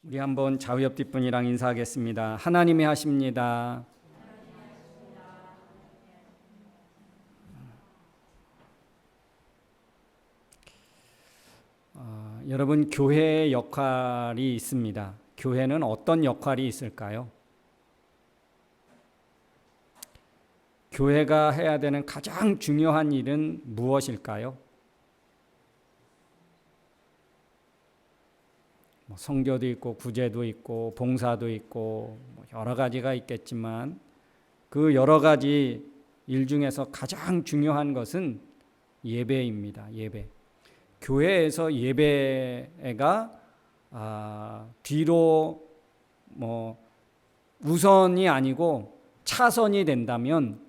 우리 한번 좌우 옆 뒷분이랑 인사하겠습니다. 하나님이 하십니다. 여러분, 교회의 역할이 있습니다. 교회는 어떤 역할이 있을까요? 교회가 해야 되는 가장 중요한 일은 무엇일까요? 선교도 있고 구제도 있고 봉사도 있고 여러 가지가 있겠지만 그 여러 가지 일 중에서 가장 중요한 것은 예배입니다. 예배. 교회에서 예배가 뒤로 우선이 아니고 차선이 된다면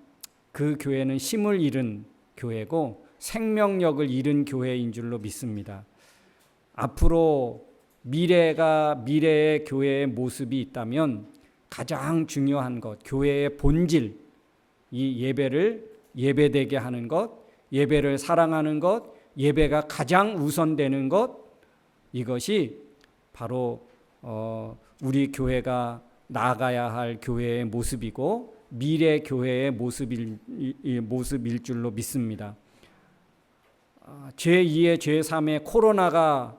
그 교회는 힘을 잃은 교회고 생명력을 잃은 교회인 줄로 믿습니다. 앞으로 미래의 교회의 모습이 있다면 가장 중요한 것, 교회의 본질, 이 예배를 예배되게 하는 것, 예배를 사랑하는 것, 예배가 가장 우선되는 것, 이것이 바로 우리 교회가 나아가야 할 교회의 모습이고 미래 교회의 모습일 줄로 믿습니다. 제2의 제3의 코로나가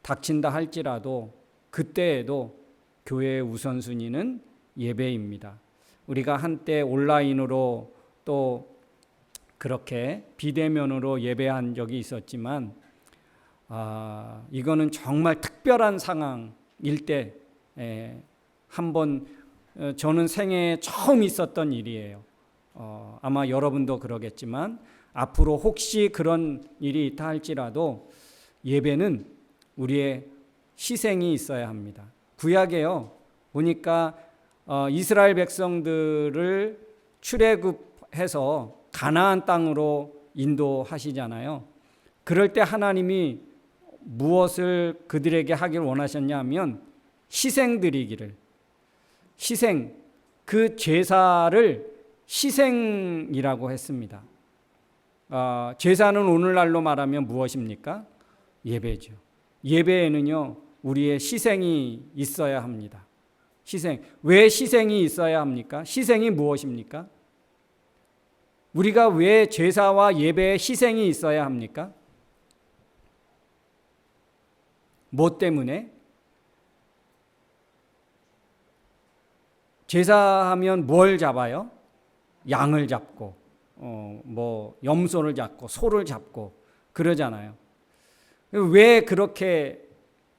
닥친다 할지라도 그때에도 교회의 우선순위는 예배입니다. 우리가 한때 온라인으로 또 그렇게 비대면으로 예배한 적이 있었지만 이거는 정말 특별한 상황일 때 한번 저는 생애에 처음 있었던 일이에요. 아마 여러분도 그러겠지만 앞으로 혹시 그런 일이 있다 할지라도 예배는 우리의 희생이 있어야 합니다. 구약에요 보니까 이스라엘 백성들을 출애굽해서 가나안 땅으로 인도하시잖아요. 그럴 때 하나님이 무엇을 그들에게 하길 원하셨냐면 희생 드리기를, 그 제사를 희생이라고 했습니다. 제사는 오늘날로 말하면 무엇입니까? 예배죠. 예배에는요 우리의 희생이 있어야 합니다. 왜 희생이 있어야 합니까? 희생이 무엇입니까? 우리가 왜 제사와 예배에 희생이 있어야 합니까? 뭐 때문에? 제사하면 뭘 잡아요? 양을 잡고 염소를 잡고 소를 잡고 그러잖아요. 왜 그렇게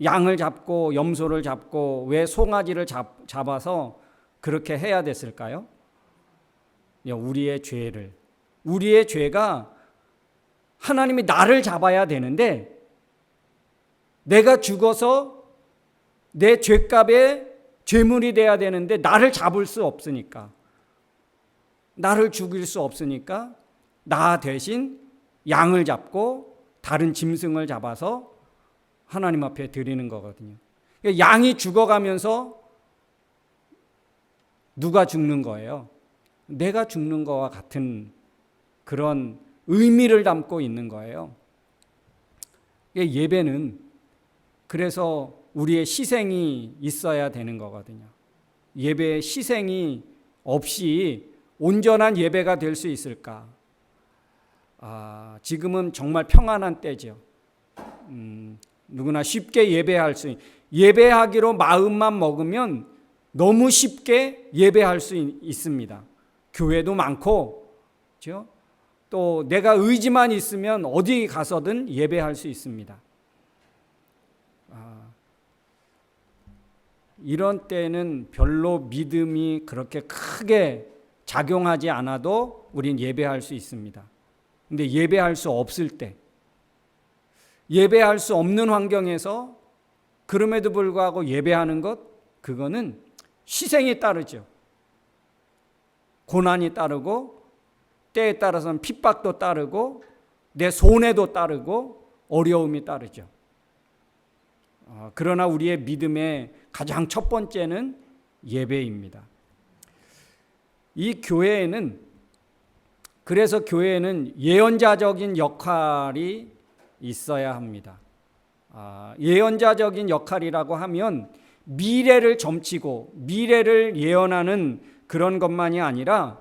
양을 잡고 염소를 잡고 왜 송아지를 잡아서 그렇게 해야 됐을까요? 우리의 죄가 하나님이 나를 잡아야 되는데 내가 죽어서 내 죄값에 죄물이 돼야 되는데 나를 잡을 수 없으니까, 나를 죽일 수 없으니까 나 대신 양을 잡고 다른 짐승을 잡아서 하나님 앞에 드리는 거거든요. 양이 죽어가면서 누가 죽는 거예요? 내가 죽는 거와 같은 그런 의미를 담고 있는 거예요. 예배는 그래서 우리의 희생이 있어야 되는 거거든요. 예배의 희생이 없이 온전한 예배가 될 수 있을까? 지금은 정말 평안한 때죠. 누구나 쉽게 예배하기로 마음만 먹으면 너무 쉽게 예배할 수 있습니다. 교회도 많고, 그렇죠? 또 내가 의지만 있으면 어디 가서든 예배할 수 있습니다. 이런 때는 별로 믿음이 그렇게 크게 작용하지 않아도 우린 예배할 수 있습니다. 근데 예배할 수 없을 때, 예배할 수 없는 환경에서 그럼에도 불구하고 예배하는 것, 그거는 희생이 따르죠. 고난이 따르고 때에 따라서는 핍박도 따르고 내 손해도 따르고 어려움이 따르죠. 그러나 우리의 믿음의 가장 첫 번째는 예배입니다. 그래서 교회에는 예언자적인 역할이 있어야 합니다. 예언자적인 역할이라고 하면 미래를 점치고 미래를 예언하는 그런 것만이 아니라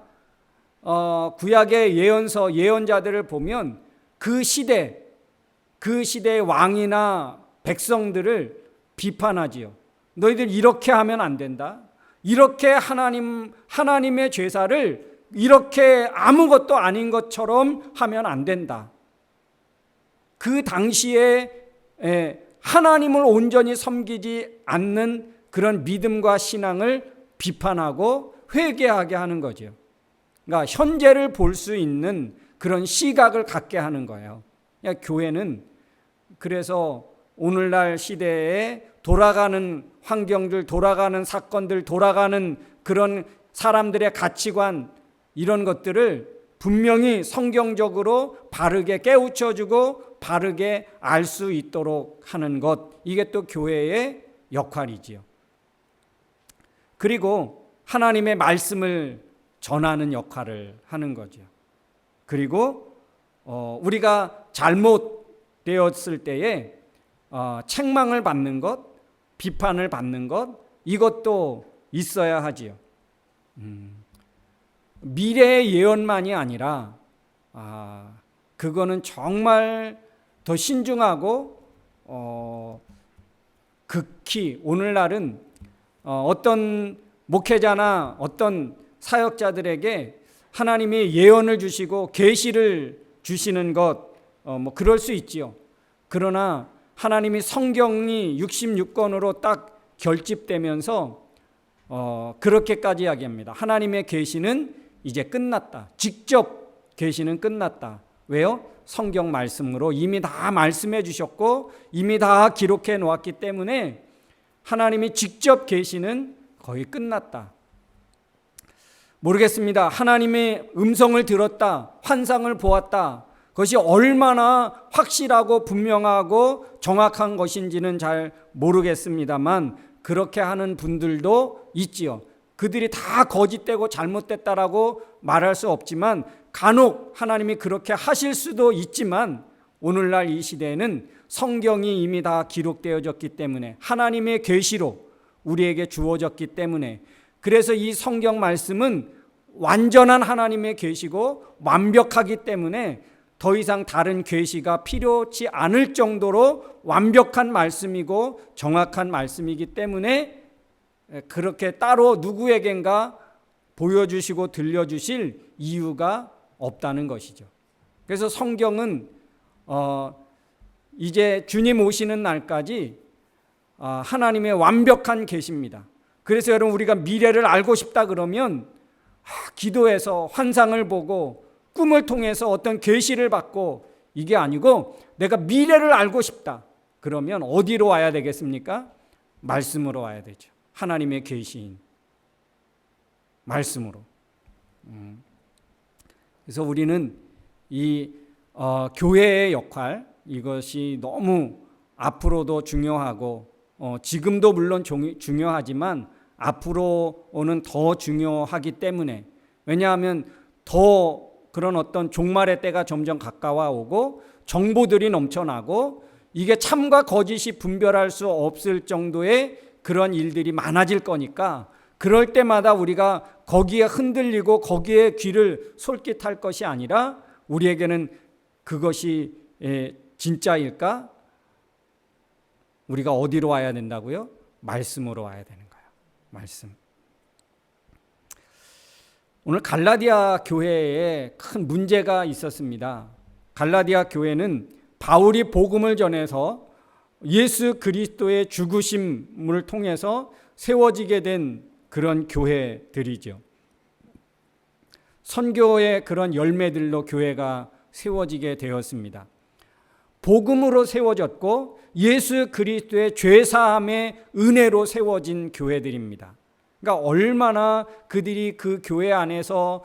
구약의 예언자들을 보면 그 시대의 왕이나 백성들을 비판하지요. 너희들 이렇게 하면 안 된다. 이렇게 하나님의 제사를 이렇게 아무것도 아닌 것처럼 하면 안 된다. 그 당시에 하나님을 온전히 섬기지 않는 그런 믿음과 신앙을 비판하고 회개하게 하는 거죠. 그러니까 현재를 볼 수 있는 그런 시각을 갖게 하는 거예요. 교회는 그래서 오늘날 시대에 돌아가는 환경들, 돌아가는 사건들, 돌아가는 그런 사람들의 가치관, 이런 것들을 분명히 성경적으로 바르게 깨우쳐주고 바르게 알 수 있도록 하는 것, 이게 또 교회의 역할이지요. 그리고 하나님의 말씀을 전하는 역할을 하는 거죠. 그리고 우리가 잘못되었을 때에 책망을 받는 것, 비판을 받는 것, 이것도 있어야 하지요. 미래의 예언만이 아니라 그거는 정말 더 신중하고 극히 오늘날은 어떤 목회자나 어떤 사역자들에게 하나님이 예언을 주시고 계시를 주시는 것, 그럴 수 있지요. 그러나 하나님이 성경이 66권으로 딱 결집되면서 그렇게까지 이야기합니다. 하나님의 계시는 이제 끝났다. 직접 계시는 끝났다. 왜요? 성경 말씀으로 이미 다 말씀해 주셨고 이미 다 기록해 놓았기 때문에 하나님이 직접 계시는 거의 끝났다. 모르겠습니다. 하나님의 음성을 들었다, 환상을 보았다, 그것이 얼마나 확실하고 분명하고 정확한 것인지는 잘 모르겠습니다만 그렇게 하는 분들도 있지요. 그들이 다 거짓되고 잘못됐다라고 말할 수 없지만 간혹 하나님이 그렇게 하실 수도 있지만 오늘날 이 시대에는 성경이 이미 다 기록되어졌기 때문에 하나님의 계시로 우리에게 주어졌기 때문에, 그래서 이 성경 말씀은 완전한 하나님의 계시고 완벽하기 때문에 더 이상 다른 계시가 필요치 않을 정도로 완벽한 말씀이고 정확한 말씀이기 때문에 그렇게 따로 누구에겐가 보여주시고 들려주실 이유가 없다는 것이죠. 그래서 성경은 이제 주님 오시는 날까지 하나님의 완벽한 계시입니다. 그래서 여러분, 우리가 미래를 알고 싶다 그러면 기도해서 환상을 보고 꿈을 통해서 어떤 계시를 받고 이게 아니고 내가 미래를 알고 싶다 그러면 어디로 와야 되겠습니까? 말씀으로 와야 되죠. 하나님의 계시인 말씀으로. 그래서 우리는 이 교회의 역할, 이것이 너무 앞으로도 중요하고 지금도 물론 중요하지만 앞으로는 더 중요하기 때문에, 왜냐하면 더 그런 어떤 종말의 때가 점점 가까워 오고 정보들이 넘쳐나고 이게 참과 거짓이 분별할 수 없을 정도의 그런 일들이 많아질 거니까 그럴 때마다 우리가 거기에 흔들리고 거기에 귀를 솔깃할 것이 아니라 우리에게는 그것이 진짜일까? 우리가 어디로 와야 된다고요? 말씀으로 와야 되는 거예요. 말씀. 오늘 갈라디아 교회에 큰 문제가 있었습니다. 갈라디아 교회는 바울이 복음을 전해서 예수 그리스도의 죽으심을 통해서 세워지게 된 그런 교회들이죠. 선교의 그런 열매들로 교회가 세워지게 되었습니다. 복음으로 세워졌고 예수 그리스도의 죄사함의 은혜로 세워진 교회들입니다. 그러니까 얼마나 그들이 그 교회 안에서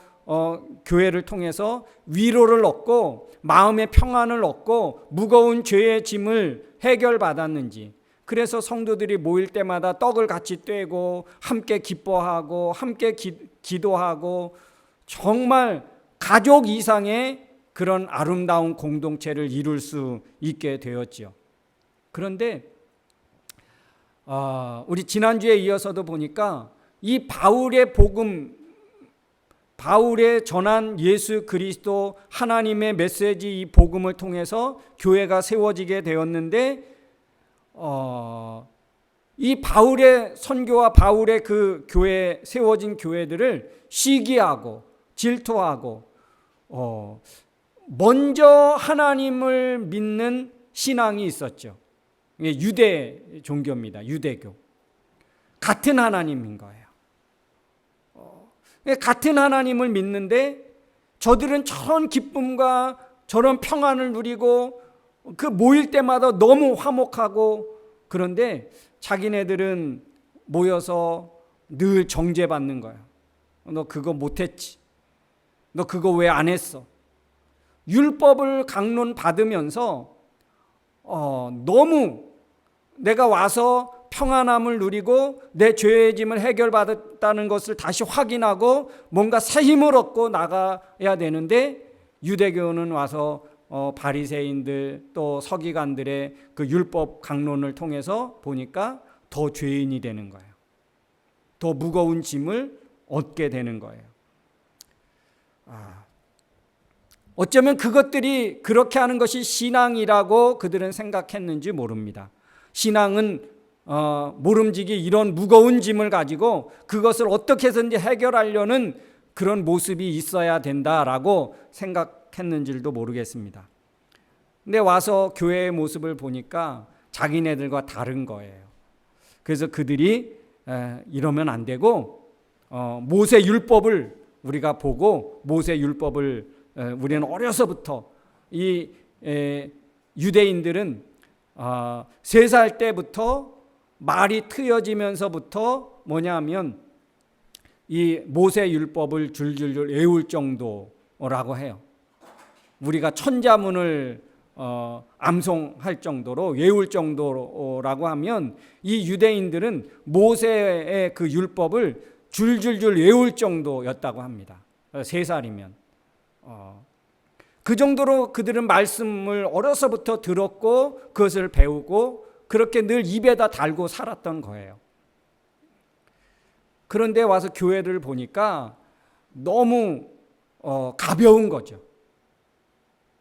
교회를 통해서 위로를 얻고 마음의 평안을 얻고 무거운 죄의 짐을 해결받았는지, 그래서 성도들이 모일 때마다 떡을 같이 떼고 함께 기뻐하고 함께 기도하고 정말 가족 이상의 그런 아름다운 공동체를 이룰 수 있게 되었지요. 그런데 우리 지난주에 이어서도 보니까 이 바울의 복음, 바울의 전한 예수 그리스도 하나님의 메시지 이 복음을 통해서 교회가 세워지게 되었는데 이 바울의 선교와 바울의 그 교회 세워진 교회들을 시기하고 질투하고 먼저 하나님을 믿는 신앙이 있었죠. 이게 유대 종교입니다. 유대교. 같은 하나님인 거예요. 같은 하나님을 믿는데 저들은 저런 기쁨과 저런 평안을 누리고 그 모일 때마다 너무 화목하고, 그런데 자기네들은 모여서 늘 정죄받는 거예요. 너 그거 못했지. 너 그거 왜 안 했어? 율법을 강론 받으면서 너무 내가 와서 평안함을 누리고 내 죄의 짐을 해결받았다는 것을 다시 확인하고 뭔가 새 힘을 얻고 나가야 되는데, 유대교는 와서 바리새인들 또 서기관들의 그 율법 강론을 통해서 보니까 더 죄인이 되는 거예요. 더 무거운 짐을 얻게 되는 거예요. 어쩌면 그것들이 그렇게 하는 것이 신앙이라고 그들은 생각했는지 모릅니다. 신앙은 모름지기 이런 무거운 짐을 가지고 그것을 어떻게 해서든지 해결하려는 그런 모습이 있어야 된다라고 생각했는지도 모르겠습니다. 근데 와서 교회의 모습을 보니까 자기네들과 다른 거예요. 그래서 그들이 이러면 안 되고 모세 율법을 우리가 보고, 모세 율법을 우리는 어려서부터 이 유대인들은 3살 때부터 말이 트여지면서부터 뭐냐면 이 모세 율법을 줄줄줄 외울 정도라고 해요. 우리가 천자문을 암송할 정도로 외울 정도라고 하면, 이 유대인들은 모세의 그 율법을 줄줄줄 외울 정도였다고 합니다. 3살이면. 그 정도로 그들은 말씀을 어려서부터 들었고 그것을 배우고 그렇게 늘 입에다 달고 살았던 거예요. 그런데 와서 교회를 보니까 너무 가벼운 거죠.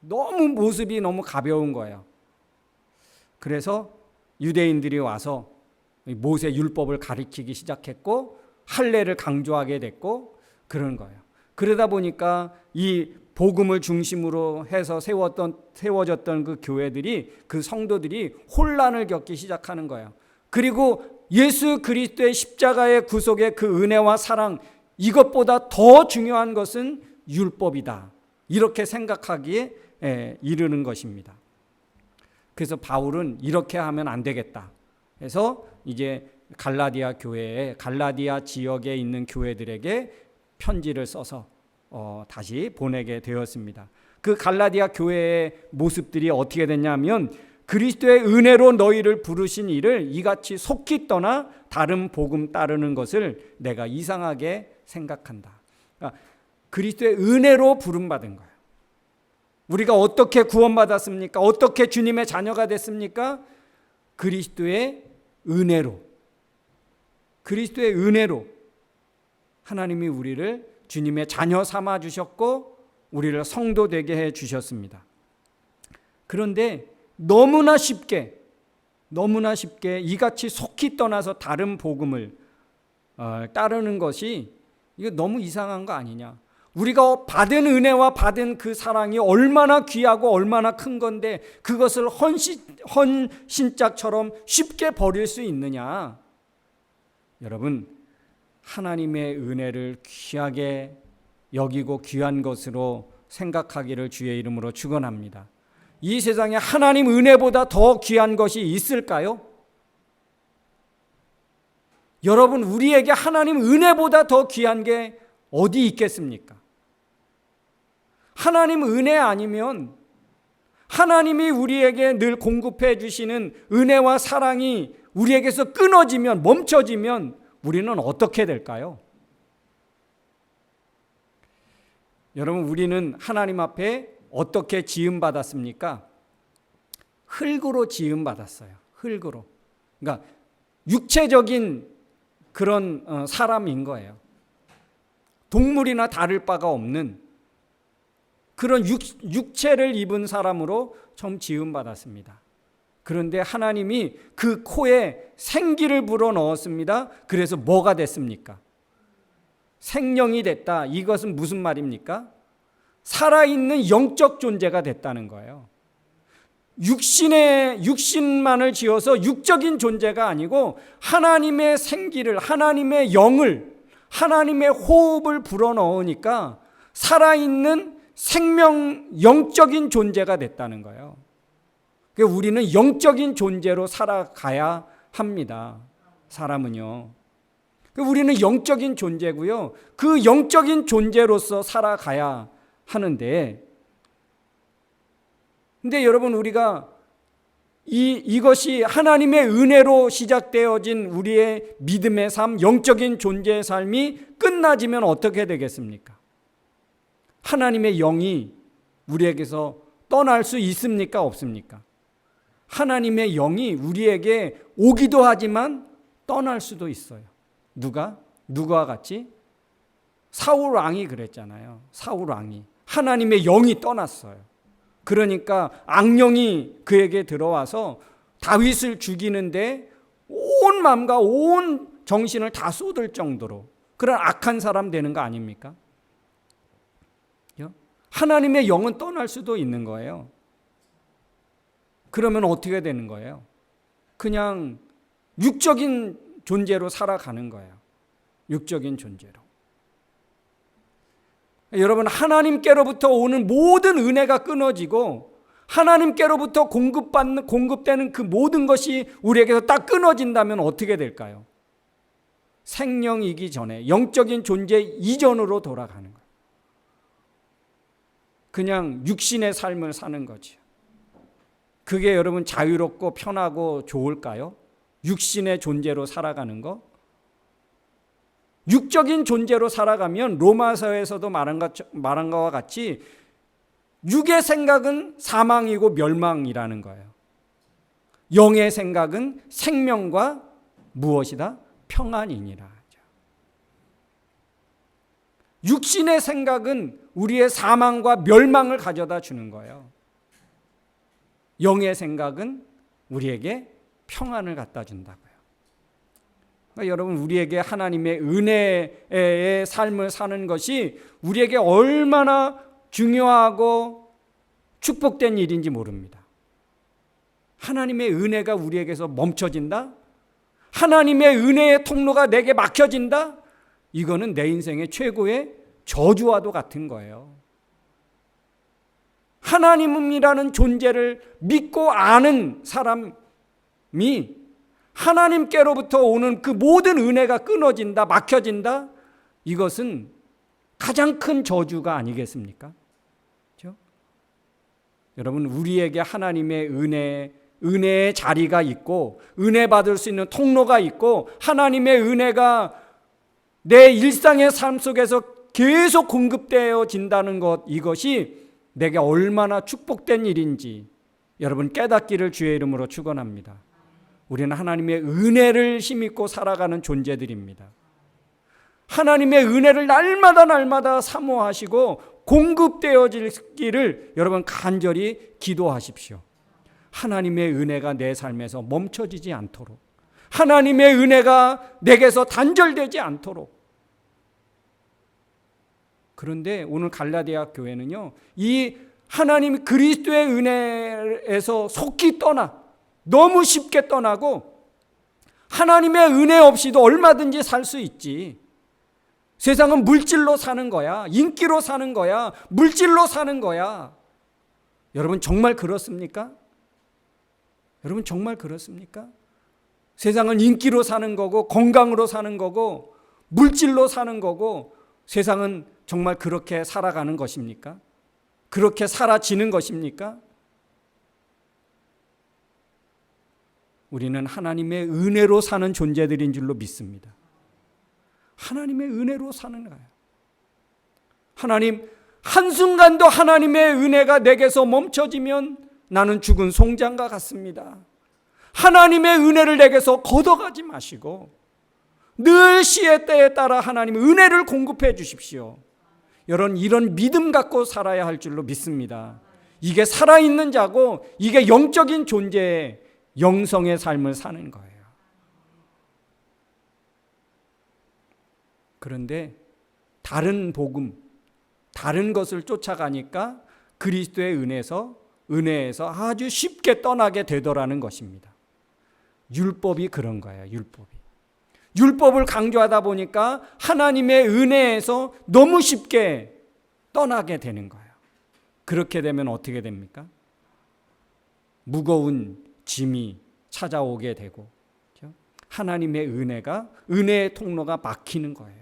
너무 모습이 너무 가벼운 거예요. 그래서 유대인들이 와서 모세 율법을 가르치기 시작했고 할례를 강조하게 됐고 그런 거예요. 그러다 보니까 이 복음을 중심으로 해서 세워졌던 그 교회들이, 그 성도들이 혼란을 겪기 시작하는 거예요. 그리고 예수 그리스도의 십자가의 구속의 그 은혜와 사랑, 이것보다 더 중요한 것은 율법이다, 이렇게 생각하기에 이르는 것입니다. 그래서 바울은 이렇게 하면 안 되겠다. 그래서 이제 갈라디아 교회에, 갈라디아 지역에 있는 교회들에게 편지를 써서 다시 보내게 되었습니다. 그 갈라디아 교회의 모습들이 어떻게 됐냐면, 그리스도의 은혜로 너희를 부르신 이를 이같이 속히 떠나 다른 복음 따르는 것을 내가 이상하게 생각한다. 그러니까 그리스도의 은혜로 부름받은 거예요. 우리가 어떻게 구원받았습니까? 어떻게 주님의 자녀가 됐습니까? 그리스도의 은혜로, 그리스도의 은혜로 하나님이 우리를 주님의 자녀 삼아 주셨고 우리를 성도 되게 해 주셨습니다. 그런데 너무나 쉽게 이같이 속히 떠나서 다른 복음을 따르는 것이, 이거 너무 이상한 거 아니냐. 우리가 받은 은혜와 받은 그 사랑이 얼마나 귀하고 얼마나 큰 건데 그것을 헌신짝처럼 쉽게 버릴 수 있느냐. 여러분, 하나님의 은혜를 귀하게 여기고 귀한 것으로 생각하기를 주의 이름으로 축원합니다. 이 세상에 하나님 은혜보다 더 귀한 것이 있을까요? 여러분, 우리에게 하나님 은혜보다 더 귀한 게 어디 있겠습니까? 하나님 은혜 아니면, 하나님이 우리에게 늘 공급해 주시는 은혜와 사랑이 우리에게서 끊어지면, 멈춰지면 우리는 어떻게 될까요? 여러분, 우리는 하나님 앞에 어떻게 지음받았습니까? 흙으로 지음받았어요. 흙으로. 그러니까 육체적인 그런 사람인 거예요. 동물이나 다를 바가 없는 그런 육체를 입은 사람으로 처음 지음받았습니다. 그런데 하나님이 그 코에 생기를 불어넣었습니다. 그래서 뭐가 됐습니까? 생명이 됐다. 이것은 무슨 말입니까? 살아있는 영적 존재가 됐다는 거예요. 육신만을 지어서 육적인 존재가 아니고 하나님의 생기를, 하나님의 영을, 하나님의 호흡을 불어넣으니까 살아있는 생명, 영적인 존재가 됐다는 거예요. 그러니까 우리는 영적인 존재로 살아가야 합니다. 사람은요. 우리는 영적인 존재고요. 그 영적인 존재로서 살아가야 하는데, 근데 여러분, 우리가 이것이 하나님의 은혜로 시작되어진 우리의 믿음의 삶, 영적인 존재의 삶이 끝나지면 어떻게 되겠습니까? 하나님의 영이 우리에게서 떠날 수 있습니까? 없습니까? 하나님의 영이 우리에게 오기도 하지만 떠날 수도 있어요. 누구와 같이? 사울 왕이 그랬잖아요. 사울 왕이 하나님의 영이 떠났어요. 그러니까 악령이 그에게 들어와서 다윗을 죽이는데 온 마음과 온 정신을 다 쏟을 정도로 그런 악한 사람 되는 거 아닙니까? 하나님의 영은 떠날 수도 있는 거예요. 그러면 어떻게 되는 거예요? 그냥 육적인 존재로 살아가는 거예요. 육적인 존재로. 여러분, 하나님께로부터 오는 모든 은혜가 끊어지고 하나님께로부터 공급되는 그 모든 것이 우리에게서 딱 끊어진다면 어떻게 될까요? 생명이기 전에 영적인 존재 이전으로 돌아가는 거예요. 그냥 육신의 삶을 사는 거죠. 그게 여러분 자유롭고 편하고 좋을까요? 육신의 존재로 살아가는 거? 육적인 존재로 살아가면 로마서에서도 말한 것과 같이 육의 생각은 사망이고 멸망이라는 거예요. 영의 생각은 생명과 무엇이다? 평안이니라. 육신의 생각은 우리의 사망과 멸망을 가져다 주는 거예요. 영의 생각은 우리에게 평안을 갖다 준다고요. 그러니까 여러분, 우리에게 하나님의 은혜의 삶을 사는 것이 우리에게 얼마나 중요하고 축복된 일인지 모릅니다. 하나님의 은혜가 우리에게서 멈춰진다? 하나님의 은혜의 통로가 내게 막혀진다? 이거는 내 인생의 최고의 저주와도 같은 거예요. 하나님이라는 존재를 믿고 아는 사람이 하나님께로부터 오는 그 모든 은혜가 끊어진다, 막혀진다? 이것은 가장 큰 저주가 아니겠습니까? 그렇죠? 여러분, 우리에게 하나님의 은혜의 자리가 있고 은혜 받을 수 있는 통로가 있고 하나님의 은혜가 내 일상의 삶 속에서 계속 공급되어진다는 것, 이것이 내게 얼마나 축복된 일인지 여러분 깨닫기를 주의 이름으로 축원합니다. 우리는 하나님의 은혜를 힘입고 살아가는 존재들입니다. 하나님의 은혜를 날마다 사모하시고 공급되어지기를 여러분 간절히 기도하십시오. 하나님의 은혜가 내 삶에서 멈춰지지 않도록, 하나님의 은혜가 내게서 단절되지 않도록. 그런데 오늘 갈라디아 교회는요, 이 하나님 그리스도의 은혜에서 속히 너무 쉽게 떠나고 하나님의 은혜 없이도 얼마든지 살 수 있지. 세상은 물질로 사는 거야. 인기로 사는 거야. 물질로 사는 거야. 여러분 정말 그렇습니까? 여러분 정말 그렇습니까? 세상은 인기로 사는 거고 건강으로 사는 거고 물질로 사는 거고, 세상은 정말 그렇게 살아가는 것입니까? 그렇게 사라지는 것입니까? 우리는 하나님의 은혜로 사는 존재들인 줄로 믿습니다. 하나님의 은혜로 사는 거예요. 하나님, 한순간도 하나님의 은혜가 내게서 멈춰지면 나는 죽은 송장과 같습니다. 하나님의 은혜를 내게서 걷어가지 마시고 늘 시의 때에 따라 하나님의 은혜를 공급해 주십시오. 여러분, 이런 믿음 갖고 살아야 할 줄로 믿습니다. 이게 살아있는 자고 이게 영적인 존재의 영성의 삶을 사는 거예요. 그런데 다른 복음, 다른 것을 쫓아가니까 그리스도의 은혜에서 아주 쉽게 떠나게 되더라는 것입니다. 율법이 그런 거예요. 율법을 강조하다 보니까 하나님의 은혜에서 너무 쉽게 떠나게 되는 거예요. 그렇게 되면 어떻게 됩니까? 무거운 짐이 찾아오게 되고 하나님의 은혜의 통로가 막히는 거예요.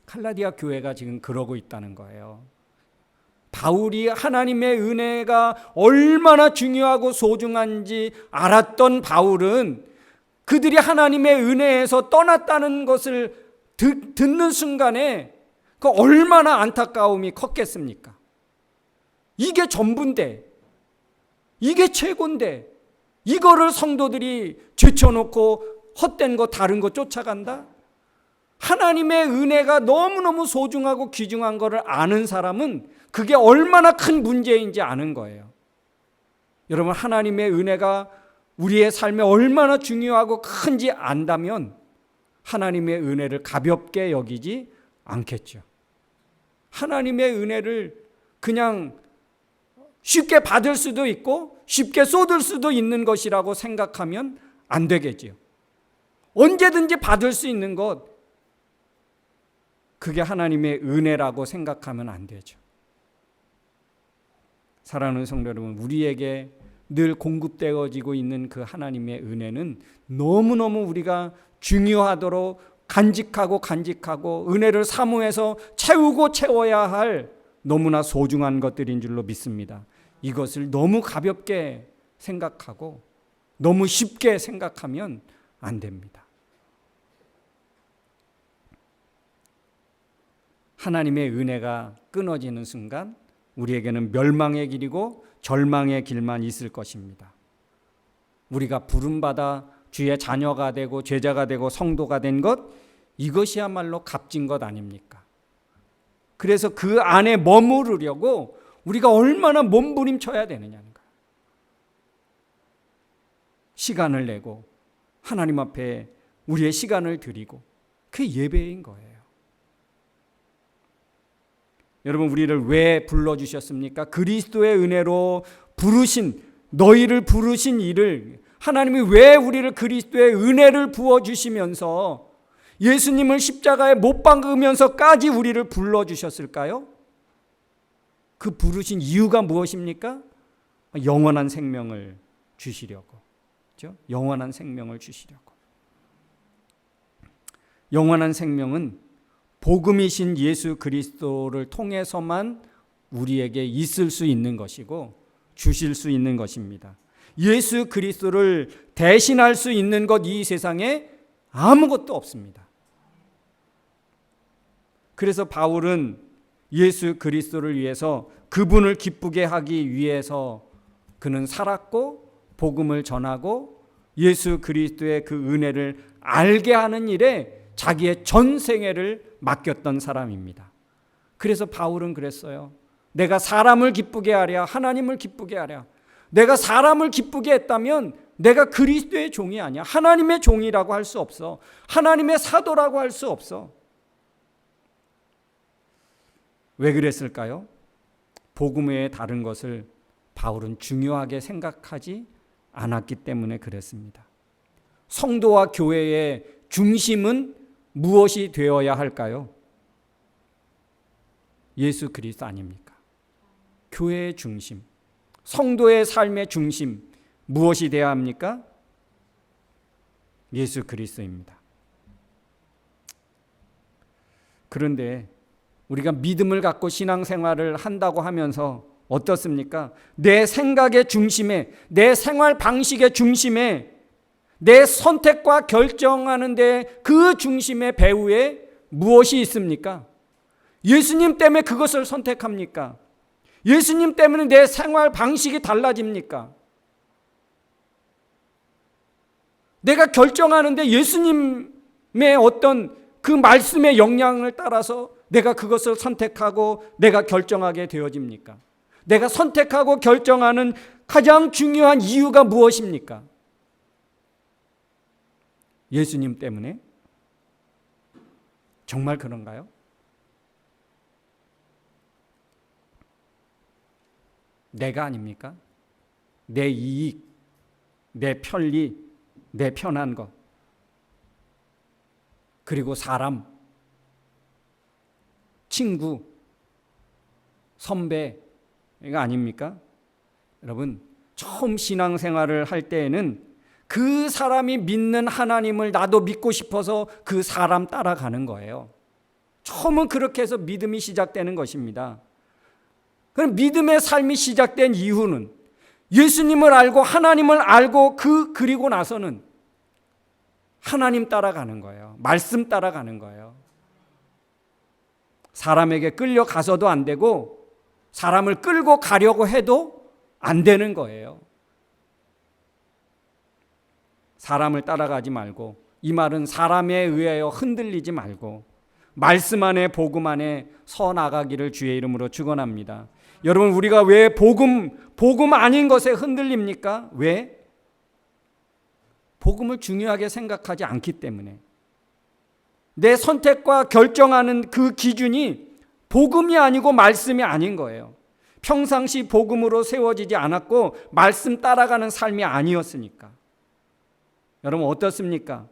갈라디아 교회가 지금 그러고 있다는 거예요. 바울이 하나님의 은혜가 얼마나 중요하고 소중한지 알았던 바울은 그들이 하나님의 은혜에서 떠났다는 것을 듣는 순간에 그 얼마나 안타까움이 컸겠습니까? 이게 전부인데, 이게 최고인데, 이거를 성도들이 제쳐놓고 헛된 거 다른 거 쫓아간다? 하나님의 은혜가 너무너무 소중하고 귀중한 것을 아는 사람은 그게 얼마나 큰 문제인지 아는 거예요. 여러분, 하나님의 은혜가 우리의 삶에 얼마나 중요하고 큰지 안다면 하나님의 은혜를 가볍게 여기지 않겠죠. 하나님의 은혜를 그냥 쉽게 받을 수도 있고 쉽게 쏟을 수도 있는 것이라고 생각하면 안 되겠지요. 언제든지 받을 수 있는 것, 그게 하나님의 은혜라고 생각하면 안 되죠. 사랑하는 성도 여러분, 우리에게 늘 공급되어지고 있는 그 하나님의 은혜는 너무너무 우리가 중요하도록 간직하고 은혜를 사모해서 채워야 할 너무나 소중한 것들인 줄로 믿습니다. 이것을 너무 가볍게 생각하고 너무 쉽게 생각하면 안 됩니다. 하나님의 은혜가 끊어지는 순간 우리에게는 멸망의 길이고 절망의 길만 있을 것입니다. 우리가 부름받아 주의 자녀가 되고 제자가 되고 성도가 된 것, 이것이야말로 값진 것 아닙니까? 그래서 그 안에 머무르려고 우리가 얼마나 몸부림쳐야 되느냐는 거예요. 시간을 내고 하나님 앞에 우리의 시간을 드리고, 그게 예배인 거예요. 여러분, 우리를 왜 불러주셨습니까? 그리스도의 은혜로 너희를 부르신 이를, 하나님이 왜 우리를 그리스도의 은혜를 부어주시면서 예수님을 십자가에 못 박으면서까지 우리를 불러주셨을까요? 그 부르신 이유가 무엇입니까? 영원한 생명을 주시려고. 그렇죠? 영원한 생명을 주시려고. 영원한 생명은 복음이신 예수 그리스도를 통해서만 우리에게 있을 수 있는 것이고 주실 수 있는 것입니다. 예수 그리스도를 대신할 수 있는 것, 이 세상에 아무것도 없습니다. 그래서 바울은 예수 그리스도를 위해서, 그분을 기쁘게 하기 위해서 그는 살았고 복음을 전하고 예수 그리스도의 그 은혜를 알게 하는 일에 자기의 전 생애를 맡겼던 사람입니다. 그래서 바울은 그랬어요. 내가 사람을 기쁘게 하랴 하나님을 기쁘게 하랴. 내가 사람을 기쁘게 했다면 내가 그리스도의 종이 아니야. 하나님의 종이라고 할 수 없어. 하나님의 사도라고 할 수 없어. 왜 그랬을까요? 복음 외에 다른 것을 바울은 중요하게 생각하지 않았기 때문에 그랬습니다. 성도와 교회의 중심은 무엇이 되어야 할까요? 예수 그리스도 아닙니까? 교회의 중심, 성도의 삶의 중심, 무엇이 되어야 합니까? 예수 그리스도입니다. 그런데 우리가 믿음을 갖고 신앙생활을 한다고 하면서 어떻습니까? 내 생각의 중심에, 내 생활 방식의 중심에, 내 선택과 결정하는데 그 중심의 배후에 무엇이 있습니까? 예수님 때문에 그것을 선택합니까? 예수님 때문에 내 생활 방식이 달라집니까? 내가 결정하는데 예수님의 어떤 그 말씀의 영향을 따라서 내가 그것을 선택하고 내가 결정하게 되어집니까? 내가 선택하고 결정하는 가장 중요한 이유가 무엇입니까? 예수님 때문에? 정말 그런가요? 내가 아닙니까? 내 이익, 내 편리, 내 편한 것, 그리고 사람, 친구, 선배가 아닙니까? 여러분, 처음 신앙생활을 할 때에는 그 사람이 믿는 하나님을 나도 믿고 싶어서 그 사람 따라가는 거예요. 처음은 그렇게 해서 믿음이 시작되는 것입니다. 그럼 믿음의 삶이 시작된 이유는 예수님을 알고 하나님을 알고 그리고 나서는 하나님 따라가는 거예요. 말씀 따라가는 거예요. 사람에게 끌려가서도 안 되고 사람을 끌고 가려고 해도 안 되는 거예요. 사람을 따라가지 말고, 이 말은 사람에 의하여 흔들리지 말고 말씀 안에 복음 안에 서 나가기를 주의 이름으로 축원합니다. 여러분, 우리가 왜 복음 아닌 것에 흔들립니까? 왜? 복음을 중요하게 생각하지 않기 때문에. 내 선택과 결정하는 그 기준이 복음이 아니고 말씀이 아닌 거예요. 평상시 복음으로 세워지지 않았고 말씀 따라가는 삶이 아니었으니까. 여러분, 어떻습니까?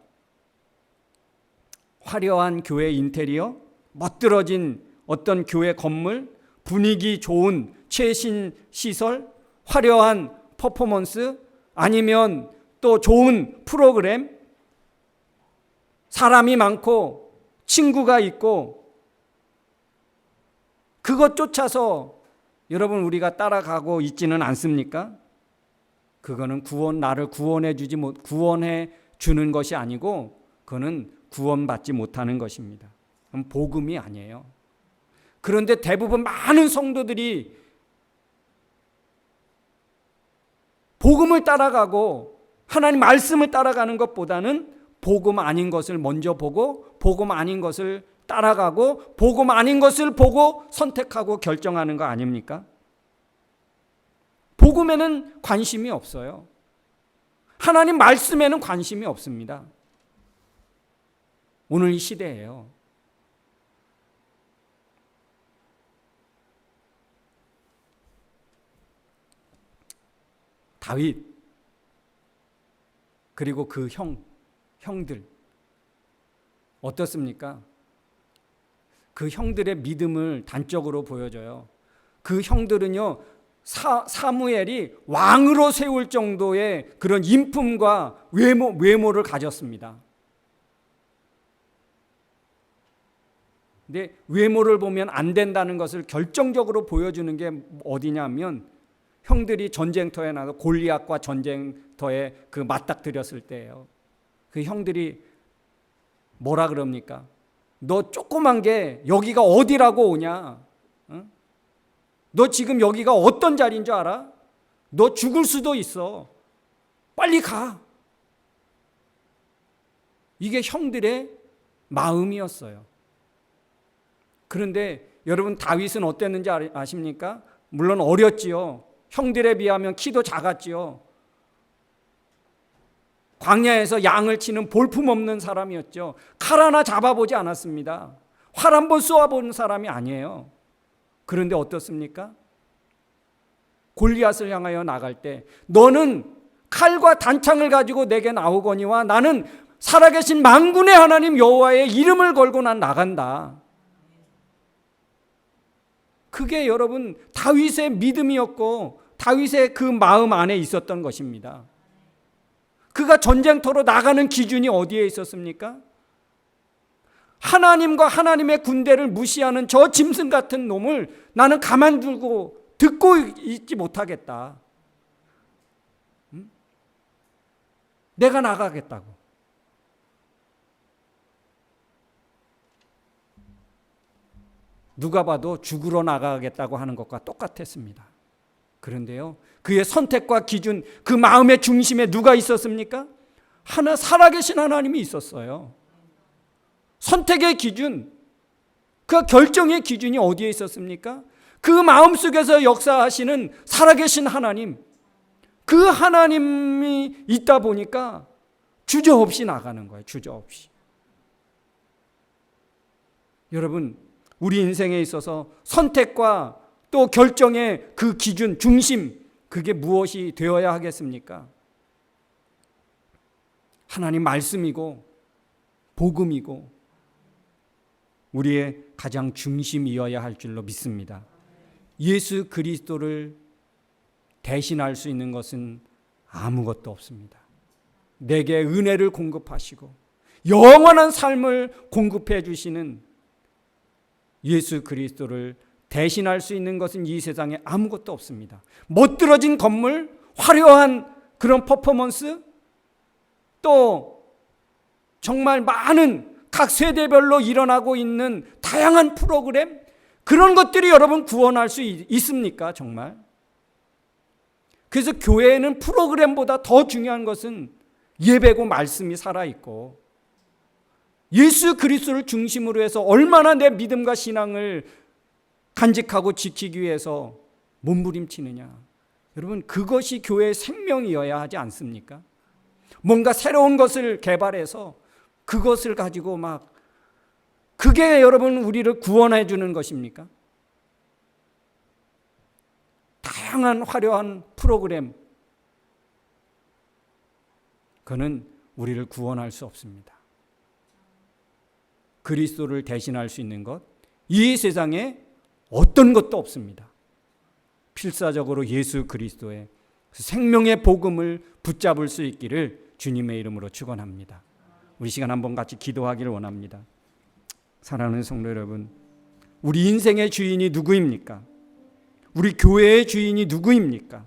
화려한 교회 인테리어, 멋들어진 어떤 교회 건물, 분위기 좋은 최신 시설, 화려한 퍼포먼스, 아니면 또 좋은 프로그램, 사람이 많고 친구가 있고, 그것 쫓아서 여러분 우리가 따라가고 있지는 않습니까? 그거는 나를 구원해 주는 것이 아니고 그거는 구원받지 못하는 것입니다. 그럼 복음이 아니에요. 그런데 대부분 많은 성도들이 복음을 따라가고 하나님 말씀을 따라가는 것보다는 복음 아닌 것을 먼저 보고 복음 아닌 것을 따라가고 복음 아닌 것을 보고 선택하고 결정하는 거 아닙니까? 복음에는 관심이 없어요. 하나님 말씀에는 관심이 없습니다. 오늘 이 시대예요. 다윗 그리고 그 형들 어떻습니까? 그 형들의 믿음을 단적으로 보여줘요. 그 형들은요, 사무엘이 왕으로 세울 정도의 그런 인품과 외모를 가졌습니다. 근데 외모를 보면 안 된다는 것을 결정적으로 보여주는 게 어디냐면, 형들이 전쟁터에 나서 골리앗과 전쟁터에 그 맞닥뜨렸을 때예요. 그 형들이 뭐라 그럽니까? 너 조그만 게 여기가 어디라고 오냐? 응? 너 지금 여기가 어떤 자리인 줄 알아? 너 죽을 수도 있어. 빨리 가. 이게 형들의 마음이었어요. 그런데 여러분, 다윗은 어땠는지 아십니까? 물론 어렸지요. 형들에 비하면 키도 작았지요. 광야에서 양을 치는 볼품없는 사람이었죠. 칼 하나 잡아보지 않았습니다. 활 한 번 쏘아본 사람이 아니에요. 그런데 어떻습니까? 골리앗을 향하여 나갈 때 너는 칼과 단창을 가지고 내게 나오거니와 나는 살아계신 만군의 하나님 여호와의 이름을 걸고 난 나간다. 그게 여러분 다윗의 믿음이었고 다윗의 그 마음 안에 있었던 것입니다. 그가 전쟁터로 나가는 기준이 어디에 있었습니까? 하나님과 하나님의 군대를 무시하는 저 짐승 같은 놈을 나는 가만두고 듣고 있지 못하겠다. 내가 나가겠다고. 누가 봐도 죽으러 나가겠다고 하는 것과 똑같았습니다. 그런데요, 그의 선택과 기준, 그 마음의 중심에 누가 있었습니까? 살아계신 하나님이 있었어요. 선택의 기준, 그 결정의 기준이 어디에 있었습니까? 그 마음속에서 역사하시는 살아계신 하나님, 그 하나님이 있다 보니까 주저없이 나가는 거예요. 주저없이. 여러분, 우리 인생에 있어서 선택과 또 결정의 그 기준, 중심, 그게 무엇이 되어야 하겠습니까? 하나님 말씀이고 복음이고 우리의 가장 중심이어야 할 줄로 믿습니다. 예수 그리스도를 대신할 수 있는 것은 아무것도 없습니다. 내게 은혜를 공급하시고 영원한 삶을 공급해 주시는 예수 그리스도를 대신할 수 있는 것은 이 세상에 아무것도 없습니다. 멋들어진 건물, 화려한 그런 퍼포먼스, 또 정말 많은 각 세대별로 일어나고 있는 다양한 프로그램, 그런 것들이 여러분 구원할 수 있습니까? 정말? 그래서 교회에는 프로그램보다 더 중요한 것은 예배고 말씀이 살아있고 예수 그리스도를 중심으로 해서 얼마나 내 믿음과 신앙을 간직하고 지키기 위해서 몸부림치느냐. 여러분, 그것이 교회의 생명이어야 하지 않습니까? 뭔가 새로운 것을 개발해서 그것을 가지고 막 그게 여러분 우리를 구원해 주는 것입니까? 다양한 화려한 프로그램, 그는 우리를 구원할 수 없습니다. 그리스도를 대신할 수 있는 것, 이 세상에 어떤 것도 없습니다. 필사적으로 예수 그리스도의 생명의 복음을 붙잡을 수 있기를 주님의 이름으로 축원합니다. 우리 시간 한번 같이 기도하기를 원합니다. 사랑하는 성도 여러분, 우리 인생의 주인이 누구입니까? 우리 교회의 주인이 누구입니까?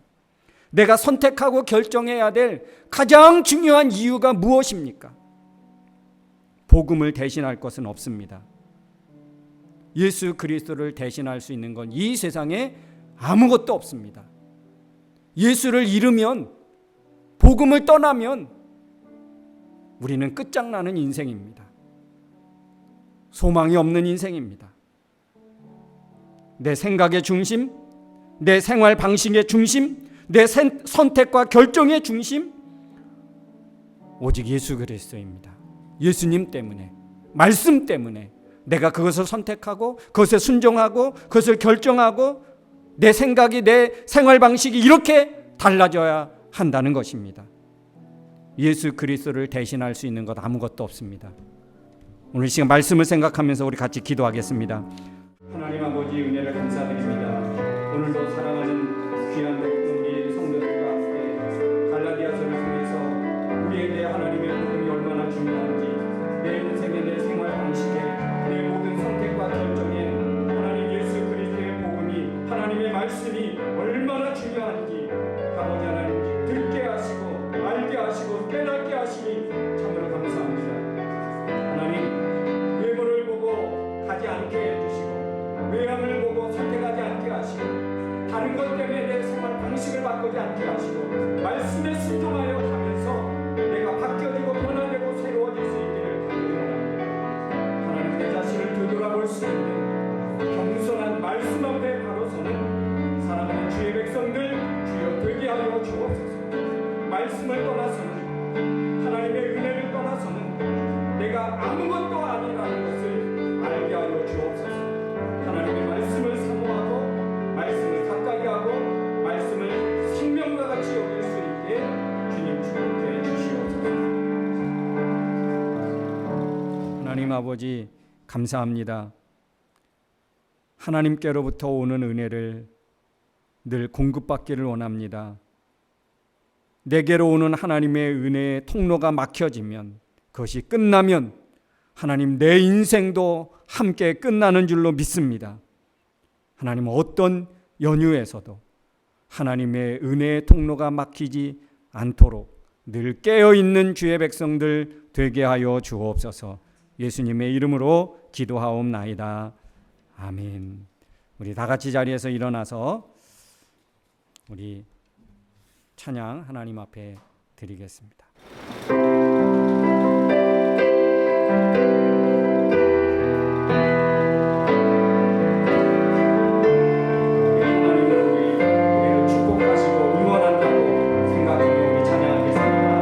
내가 선택하고 결정해야 될 가장 중요한 이유가 무엇입니까? 복음을 대신할 것은 없습니다. 예수 그리스도를 대신할 수 있는 건 이 세상에 아무것도 없습니다. 예수를 잃으면, 복음을 떠나면 우리는 끝장나는 인생입니다. 소망이 없는 인생입니다. 내 생각의 중심, 내 생활 방식의 중심, 내 선택과 결정의 중심, 오직 예수 그리스도입니다. 예수님 때문에, 말씀 때문에 내가 그것을 선택하고 그것에 순종하고 그것을 결정하고 내 생각이, 내 생활 방식이 이렇게 달라져야 한다는 것입니다. 예수 그리스도를 대신할 수 있는 것 아무것도 없습니다. 오늘 시간 말씀을 생각하면서 우리 같이 기도하겠습니다. 하나님 아버지, 은혜를 감사드립니다. 오늘도 사랑하는 귀한 우리 성도들과 함께 갈라디아서를 통해서 우리에 대해 하나님의 복음이 얼마나 중요한지, 내 인생의, 내 생활 방식에, 내 모든 선택과 결정에 하나님 예수 그리스도의 복음이, 하나님의 말씀이 얼마나 중요한지 아버지 하나님 듣게 하시고 알게 하시고 깨닫게 하시니 참으로 감사합니다. 하나님, 외모를 보고 가지 않게 해주시고 외형을 보고 선택하지 않게 하시고 다른 것 때문에 내 생활 방식을 바꾸지 않게 하시고 말씀에 순종하여 가면서 내가 바뀌어지고 변화되고 새로워질 수 있기를 간구합니다. 하나님, 내 자신을 되돌아볼 수 있는 겸손한 말씀 앞에 바로 서는 사랑하는 주의 백성들 주여 되게 하여 주옵소서. 말씀을 떠나서는, 하나님의 은혜를 떠나서는 내가 아무것도 아니라는 것을 알게 하여 주옵소서. 하나님의 말씀을 사모하고 말씀을 가까이 하고 말씀을 생명과 같이 여길 수 있게 주님 축복해 주시옵소서. 하나님 아버지, 감사합니다. 하나님께로부터 오는 은혜를 늘 공급받기를 원합니다. 내게로 오는 하나님의 은혜의 통로가 막혀지면, 그것이 끝나면 하나님, 내 인생도 함께 끝나는 줄로 믿습니다. 하나님, 어떤 연유에서도 하나님의 은혜의 통로가 막히지 않도록 늘 깨어있는 주의 백성들 되게 하여 주옵소서. 예수님의 이름으로 기도하옵나이다. 아멘. 우리 다 같이 자리에서 일어나서 우리 찬양 하나님 앞에 드리겠습니다. 우리를 축복하시고 응원한다고 생각하며 우리 찬양하겠습니다.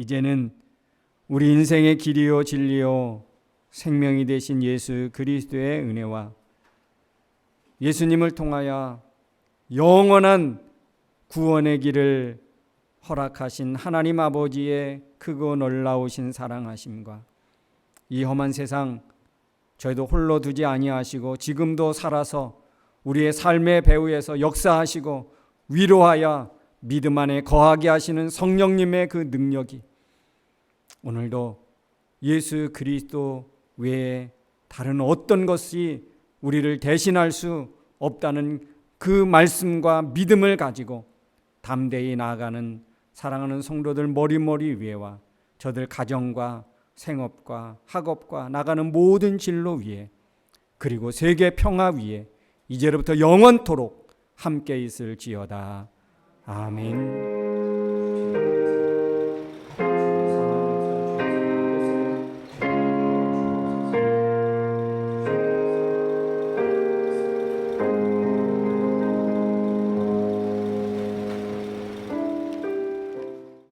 이제는 우리 인생의 길이요 진리요 생명이 되신 예수 그리스도의 은혜와 예수님을 통하여 영원한 구원의 길을 허락하신 하나님 아버지의 크고 놀라우신 사랑하심과 이 험한 세상 저희도 홀로 두지 아니하시고 지금도 살아서 우리의 삶의 배후에서 역사하시고 위로하여 믿음 안에 거하게 하시는 성령님의 그 능력이 오늘도 예수 그리스도 외에 다른 어떤 것이 우리를 대신할 수 없다는 그 말씀과 믿음을 가지고 담대히 나아가는 사랑하는 성도들 머리머리 위에와 저들 가정과 생업과 학업과 나가는 모든 진로 위에 그리고 세계 평화 위에 이제로부터 영원토록 함께 있을지어다. 아멘.